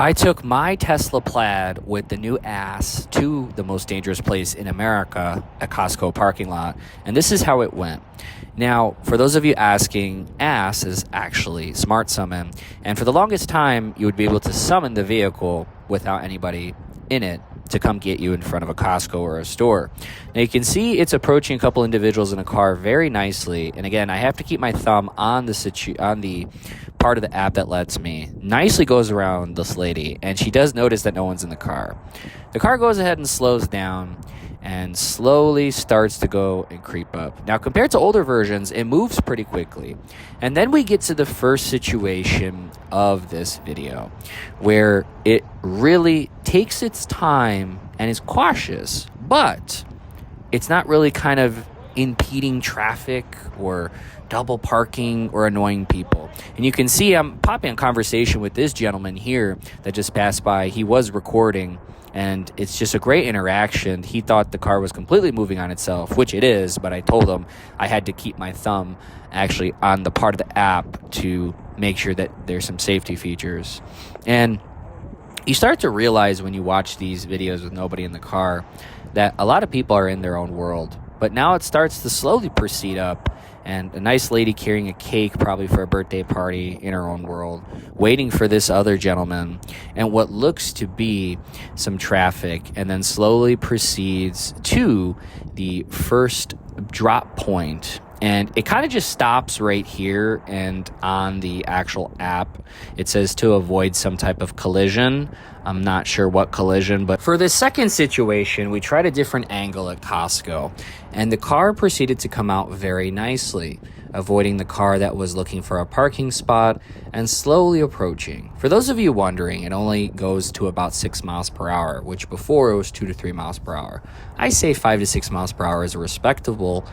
I took my Tesla Plaid with the new ass to the most dangerous place in America, a Costco parking lot, and this is how it went. Now, for those of you asking, ass is actually smart summon, and for the longest time, you would be able to summon the vehicle without anybody in it to come get you in front of a Costco or a store. Now you can see it's approaching a couple individuals in a car very nicely, and again, I have to keep my thumb on the part of the app that lets me. Nicely goes around this lady, and she does notice that no one's in the car. The car goes ahead and slows down and slowly starts to go and creep up. Now, compared to older versions, it moves pretty quickly. And then we get to the first situation of this video where it really takes its time and is cautious, but it's not really kind of impeding traffic or double parking or annoying people. And you can see I'm popping a conversation with this gentleman here that just passed by. He was recording, and it's just a great interaction. He thought the car was completely moving on itself, which it is, but I told him I had to keep my thumb actually on the part of the app to make sure that there's some safety features. And you start to realize when you watch these videos with nobody in the car that a lot of people are in their own world. But now it starts to slowly proceed up, and a nice lady carrying a cake, probably for a birthday party, in her own world, waiting for this other gentleman, and what looks to be some traffic, and then slowly proceeds to the first drop point. And it kind of just stops right here, and on the actual app, it says to avoid some type of collision. I'm not sure what collision, but for the second situation, we tried a different angle at Costco, and the car proceeded to come out very nicely, avoiding the car that was looking for a parking spot and slowly approaching. For those of you wondering, it only goes to about 6 miles per hour, which before it was 2 to 3 miles per hour. I say 5 to 6 miles per hour is a respectable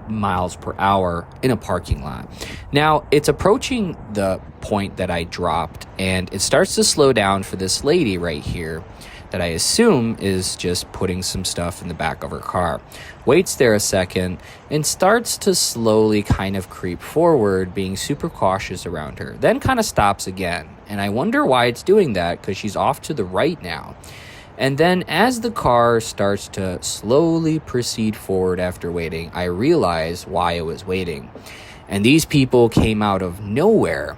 miles per hour in a parking lot. Now, it's approaching the point that I dropped, and it starts to slow down for this lady right here that I assume is just putting some stuff in the back of her car. Waits there a second and starts to slowly kind of creep forward, being super cautious around her. Then kind of stops again, and I wonder why it's doing that, because she's off to the right now. And then as the car starts to slowly proceed forward after waiting, I realize why it was waiting. And these people came out of nowhere,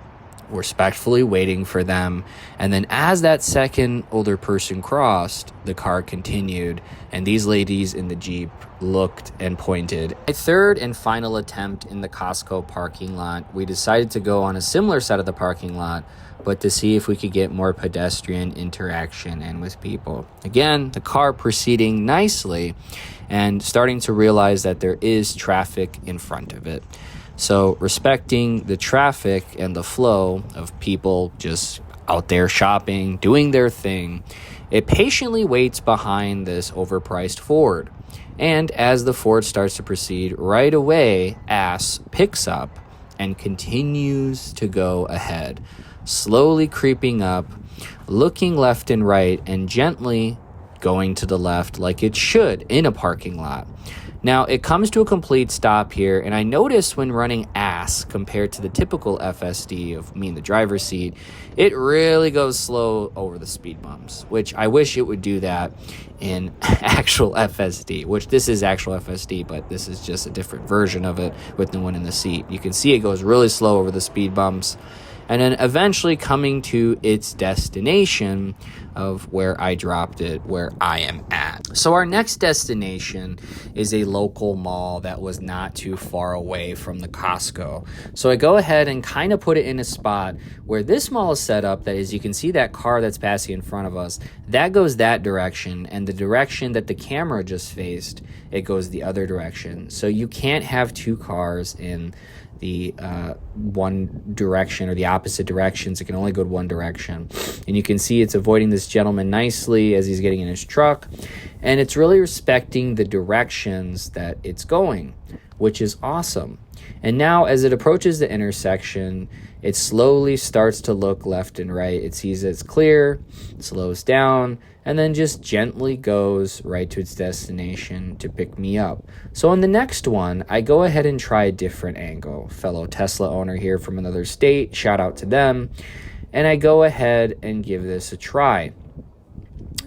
respectfully waiting for them. And then as that second older person crossed, the car continued, and these ladies in the Jeep looked and pointed. My third and final attempt in the Costco parking lot, we decided to go on a similar side of the parking lot, but to see if we could get more pedestrian interaction and with people. Again, the car proceeding nicely and starting to realize that there is traffic in front of it. So respecting the traffic and the flow of people just out there shopping, doing their thing, it patiently waits behind this overpriced Ford. And as the Ford starts to proceed, right away, ass picks up and continues to go ahead, slowly creeping up, looking left and right, and gently going to the left like it should in a parking lot. Now, it comes to a complete stop here, and I notice when running ass compared to the typical FSD of me in the driver's seat, it really goes slow over the speed bumps, which I wish it would do that in actual FSD, which this is actual FSD, but this is just a different version of it with no one in the seat. You can see it goes really slow over the speed bumps, and then eventually coming to its destination of where I dropped it, where I am at. So our next destination is a local mall that was not too far away from the Costco. So I go ahead and kind of put it in a spot where this mall is set up, that is, you can see that car that's passing in front of us, that goes that direction, and the direction that the camera just faced, it goes the other direction. So you can't have two cars in the one direction or the opposite directions. It can only go one direction. And you can see it's avoiding this gentleman nicely as he's getting in his truck, and it's really respecting the directions that it's going, which is awesome. And now as it approaches the intersection, it slowly starts to look left and right. It sees it's clear, slows down, and then just gently goes right to its destination to pick me up. So on the next one, I go ahead and try a different angle. Fellow Tesla owner here from another state, shout out to them. and I go ahead and give this a try.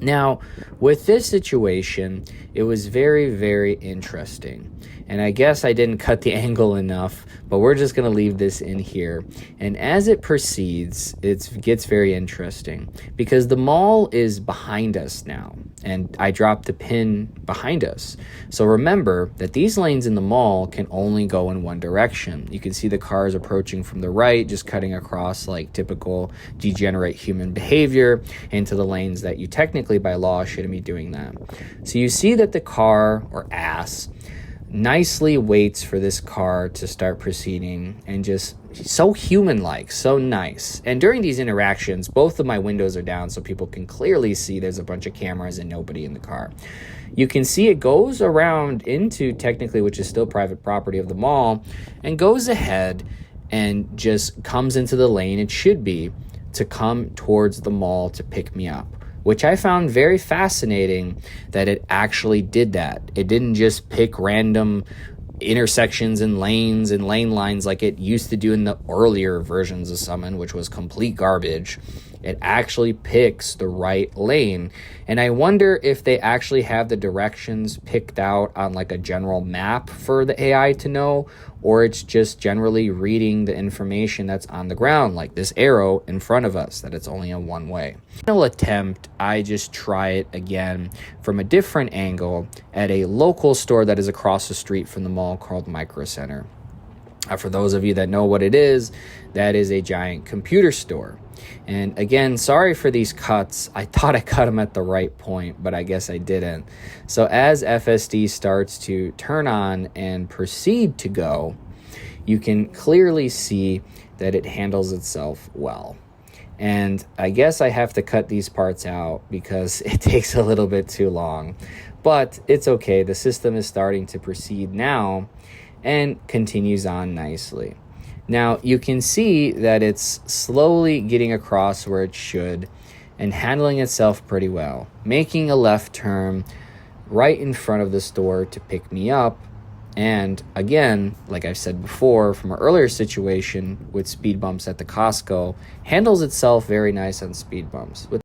Now, with this situation, it was very, very interesting. And I guess I didn't cut the angle enough, but we're just going to leave this in here. And as it proceeds, it gets very interesting because the mall is behind us now. And I dropped the pin behind us. So remember that these lanes in the mall can only go in one direction. You can see the cars approaching from the right, just cutting across like typical degenerate human behavior into the lanes that you technically by law shouldn't be doing that. So you see that the car, or ass, nicely waits for this car to start proceeding, and just so human-like, so nice. And during these interactions, both of my windows are down so people can clearly see there's a bunch of cameras and nobody in the car. You can see it goes around into technically, which is still private property of the mall, and goes ahead and just comes into the lane it should be to come towards the mall to pick me up, which I found very fascinating that it actually did that. It didn't just pick random intersections and lanes and lane lines like it used to do in the earlier versions of Summon, which was complete garbage. It actually picks the right lane. And I wonder if they actually have the directions picked out on like a general map for the AI to know, or it's just generally reading the information that's on the ground, like this arrow in front of us, that it's only a one way. Final attempt, I just try it again from a different angle at a local store that is across the street from the mall called Micro Center. For those of you that know what it is, that is a giant computer store. And again, sorry for these cuts. I thought I cut them at the right point, but I guess I didn't. So as FSD starts to turn on and proceed to go, you can clearly see that it handles itself well. And I guess I have to cut these parts out because it takes a little bit too long. But it's okay. The system is starting to proceed now and continues on nicely. Now, you can see that it's slowly getting across where it should and handling itself pretty well, making a left turn right in front of the store to pick me up. And again, like I've said before, from an earlier situation with speed bumps at the Costco, handles itself very nice on speed bumps.